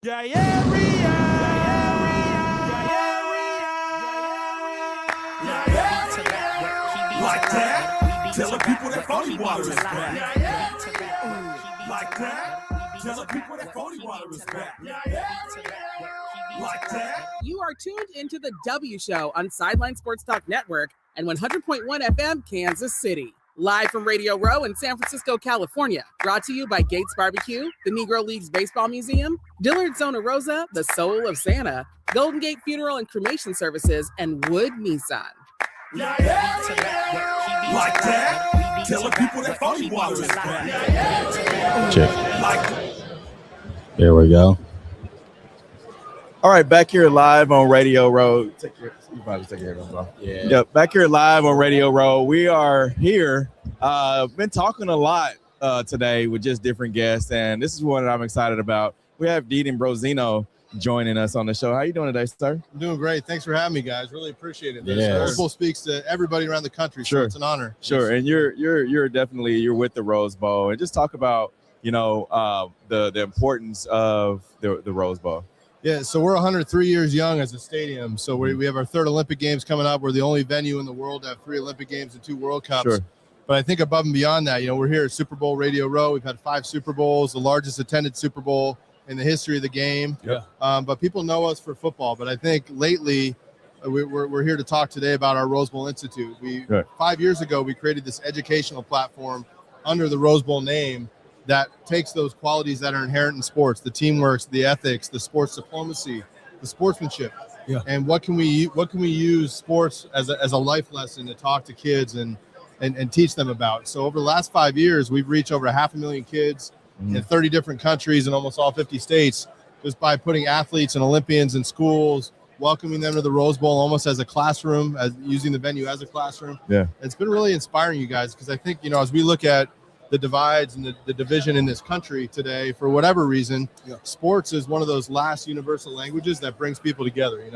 Like that, tell the people that Phony Water is back. Like that, tell the people that Phony Water is back. Like that. You are tuned into the W Show on Sideline Sports Talk Network and 100.1 FM, Kansas City. Live from Radio Row in San Francisco, California. Brought to you by Gates Barbecue, the Negro Leagues Baseball Museum, Dillard Zona Rosa, the Soul of Santa, Golden Gate Funeral and Cremation Services, and Wood Nissan. Like that, tell the people that Phony Water is back. Check. There we go. All right, back here live on Radio Row. You probably take care of it. Yeah. Yep, back here live on Radio Row. We are here. Been talking a lot today with just different guests, and this is one that I'm excited about. We have Dean Brozino joining us on the show. How you doing today, sir? I'm doing great. Thanks for having me, guys. Really appreciate it. Yeah. Rose Bowl speaks to everybody around the country, Sure. so it's an honor. Sure, and you're definitely with the Rose Bowl, and just talk about the importance of the Rose Bowl. Yeah, so we're 103 years young as a stadium. So we have our third Olympic Games coming up. We're the only venue in the world to have 3 Olympic Games and 2 World Cups. Sure. But I think above and beyond that, we're here at Super Bowl Radio Row. We've had 5 Super Bowls, the largest attended Super Bowl in the history of the game. Yeah. But people know us for football. But I think lately we're here to talk today about our Rose Bowl Institute. 5 years ago, we created this educational platform under the Rose Bowl name that takes those qualities that are inherent in sports, the teamwork, the ethics, the sports diplomacy, the sportsmanship. Yeah. And what can we use sports as a life lesson to talk to kids and teach them about? So over the last 5 years, we've reached over 500,000 kids in 30 different countries in almost all 50 states, just by putting athletes and Olympians in schools, welcoming them to the Rose Bowl almost as a classroom, as using the venue as a classroom. Yeah. It's been really inspiring, you guys, because I think, as we look at the divides and the division in this country today, for whatever reason, sports is one of those last universal languages that brings people together. We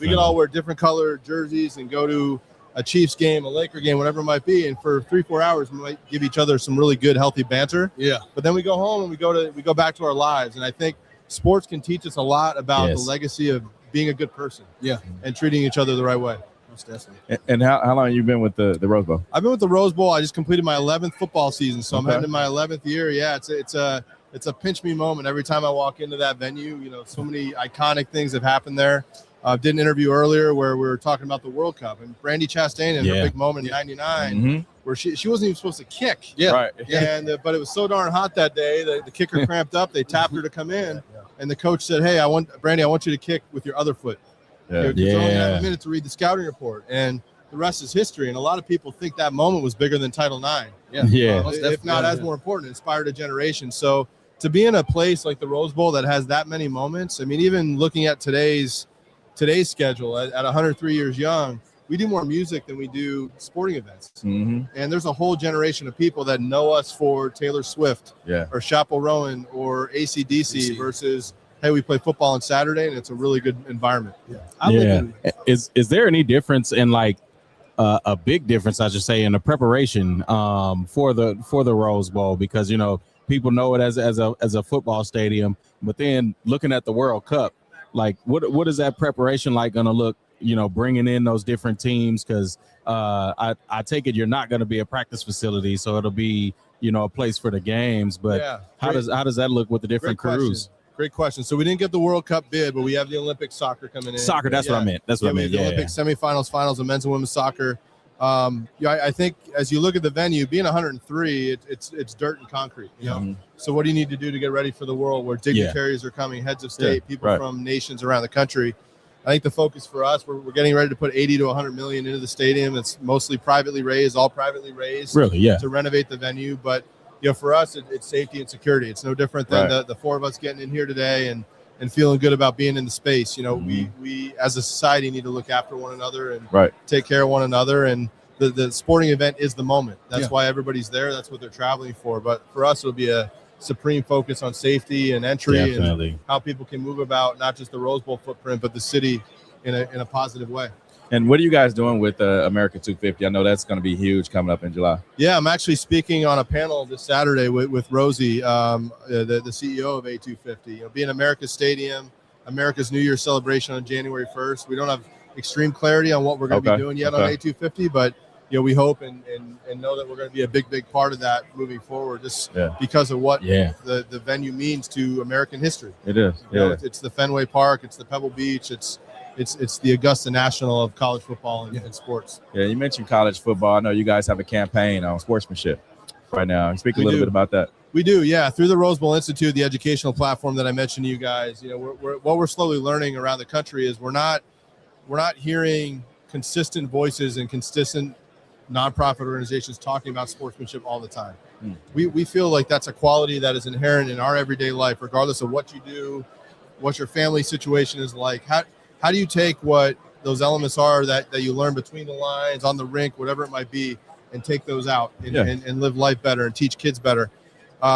can all wear different colored jerseys and go to a Chiefs game, a Laker game, whatever it might be, and for 3-4 hours we might give each other some really good, healthy banter. Yeah. But then we go home and we go back to our lives, and I think sports can teach us a lot about the legacy of being a good person. Yeah. And treating each other the right way. Definitely. And how long have you been with the Rose Bowl? I've been with the Rose Bowl. I just completed my 11th football season, so I'm heading to my 11th year. Yeah, it's a pinch me moment every time I walk into that venue. So many iconic things have happened there. Did an interview earlier where we were talking about the World Cup and Brandi Chastain and her big moment in '99, where she wasn't even supposed to kick. Yeah, right. And but it was so darn hot that day that the kicker cramped up. They tapped her to come in, and the coach said, "Hey, Brandi, I want you to kick with your other foot." You only have a minute to read the scouting report, and the rest is history. And a lot of people think that moment was bigger than Title IX. If not as more important, inspired a generation. So to be in a place like the Rose Bowl that has that many moments, I mean, even looking at today's schedule at 103 years young, we do more music than we do sporting events. And there's a whole generation of people that know us for Taylor Swift or Chappell Rowan or AC/DC versus, hey, we play football on Saturday, and it's a really good environment. Is there any difference in a big difference, I should say, in the preparation for the Rose Bowl? Because people know it as a football stadium, but then looking at the World Cup, what is that preparation like going to look? Bringing in those different teams, because I take it you're not going to be a practice facility, so it'll be a place for the games. But how does that look with the different crews? Great question. So we didn't get the World Cup bid, but we have the Olympic soccer coming in. Soccer, that's what I meant. That's what I meant. The Olympic semifinals, finals of men's and women's soccer. I think as you look at the venue, being 103, it's dirt and concrete. So what do you need to do to get ready for the world where dignitaries are coming, heads of state, people from nations around the country? I think the focus for us, we're getting ready to put 80 to 100 million into the stadium. It's mostly privately raised, all privately raised. Really, to renovate the venue, but for us, it's safety and security. It's no different than the 4 of us getting in here today and feeling good about being in the space. We as a society need to look after one another and take care of one another. And the sporting event is the moment. That's why everybody's there. That's what they're traveling for. But for us, it'll be a supreme focus on safety and entry and how people can move about not just the Rose Bowl footprint, but the city in a positive way. And what are you guys doing with America 250? I know that's going to be huge coming up in July. Yeah, I'm actually speaking on a panel this Saturday with Rosie, the CEO of A250. Being America's Stadium, America's New Year celebration on January 1st. We don't have extreme clarity on what we're going to be doing yet on A250, but we hope and know that we're going to be a big part of that moving forward. Just because of what the venue means to American history. It is. It's the Fenway Park. It's the Pebble Beach. It's the Augusta National of college football and sports. Yeah, you mentioned college football. I know you guys have a campaign on sportsmanship right now. Speak a little bit about that. We do, yeah. Through the Rose Bowl Institute, the educational platform that I mentioned to you guys, what we're slowly learning around the country is we're not hearing consistent voices and consistent nonprofit organizations talking about sportsmanship all the time. We feel like that's a quality that is inherent in our everyday life, regardless of what you do, what your family situation is like. How do you take what those elements are that you learn between the lines, on the rink, whatever it might be, and take those out and live life better and teach kids better?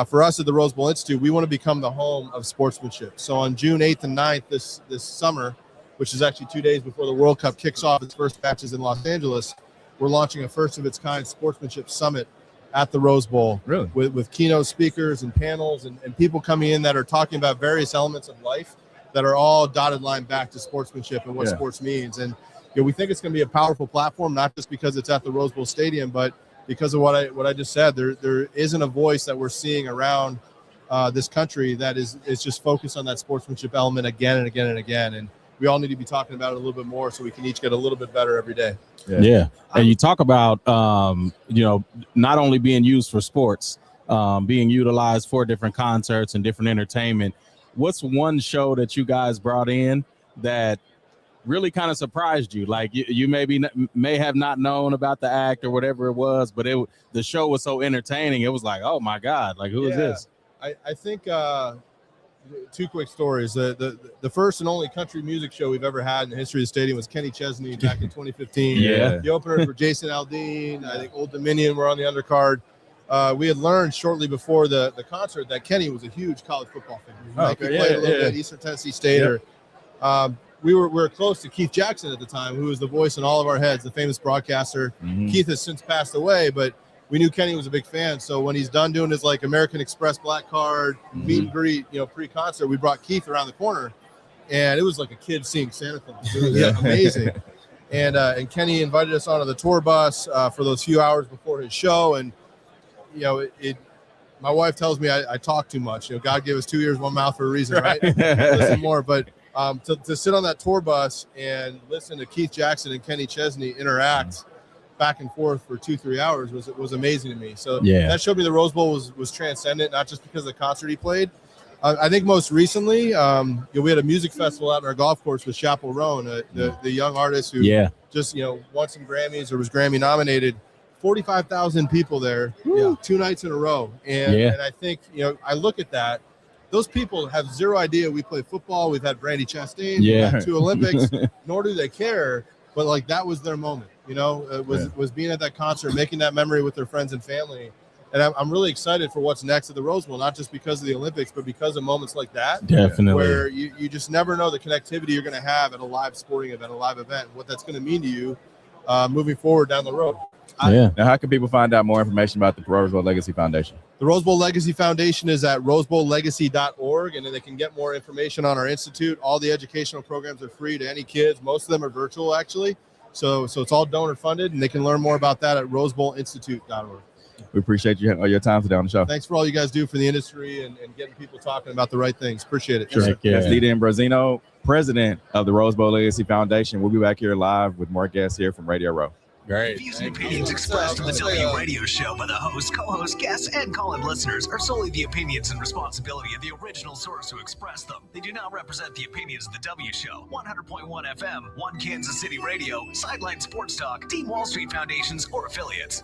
For us at the Rose Bowl Institute, we want to become the home of sportsmanship. So on June 8th and 9th this summer, which is actually 2 days before the World Cup kicks off its first matches in Los Angeles, we're launching a first-of-its-kind sportsmanship summit at the Rose Bowl. Really? With keynote speakers and panels and people coming in that are talking about various elements of life that are all dotted line back to sportsmanship and what sports means. And we think it's going to be a powerful platform, not just because it's at the Rose Bowl Stadium, but because of what I just said. There isn't a voice that we're seeing around this country that is just focused on that sportsmanship element again and again and again. And we all need to be talking about it a little bit more so we can each get a little bit better every day. Yeah. And you talk about, not only being used for sports, being utilized for different concerts and different entertainment. What's one show that you guys brought in that really kind of surprised you? Like you may have not known about the act or whatever it was, but the show was so entertaining. It was like, oh my God, like who is this? I think two quick stories. The first and only country music show we've ever had in the history of the stadium was Kenny Chesney back in 2015. The openers were Jason Aldean. I think Old Dominion were on the undercard. We had learned shortly before the concert that Kenny was a huge college football fan. He played a little bit at Eastern Tennessee State. We were close to Keith Jackson at the time, who was the voice in all of our heads, the famous broadcaster. Keith has since passed away, but we knew Kenny was a big fan. So when he's done doing his American Express black card meet and greet, pre-concert, we brought Keith around the corner, and it was like a kid seeing Santa Claus. It was amazing. And Kenny invited us onto the tour bus for those few hours before his show, and my wife tells me I talk too much. God gave us 2 ears, one mouth for a reason, right? Listen more. But to sit on that tour bus and listen to Keith Jackson and Kenny Chesney interact back and forth for 2-3 hours was amazing to me. So that showed me the Rose Bowl was transcendent, not just because of the concert he played. I think most recently, we had a music festival out in our golf course with Chappell Roan, the young artist who just won some Grammys or was Grammy nominated. 45,000 people there 2 nights in a row. And I think, I look at that. Those people have zero idea we play football. We've had Brandy Chastain, we've had 2 Olympics, nor do they care. But that was their moment, was being at that concert, making that memory with their friends and family. And I'm really excited for what's next at the Rose Bowl, not just because of the Olympics, but because of moments like that. Definitely. Where you just never know the connectivity you're going to have at a live sporting event, a live event, what that's going to mean to you moving forward down the road. Now, how can people find out more information about the Rose Bowl Legacy Foundation? The Rose Bowl Legacy Foundation is at rosebowllegacy.org, and then they can get more information on our institute. All the educational programs are free to any kids. Most of them are virtual, actually. So it's all donor funded, and they can learn more about that at rosebowlinstitute.org. We appreciate your time today on the show. Thanks for all you guys do for the industry and getting people talking about the right things. Appreciate it. Sure. That's Dean Ambrosino, president of the Rose Bowl Legacy Foundation. We'll be back here live with more guests here from Radio Row. Great. Views and opinions expressed on the W Radio Show by the host, co-host, guests, and call-in listeners are solely the opinions and responsibility of the original source who expressed them. They do not represent the opinions of the W Show, 100.1 FM, One Kansas City Radio, Sideline Sports Talk, Team Wall Street Foundations, or affiliates.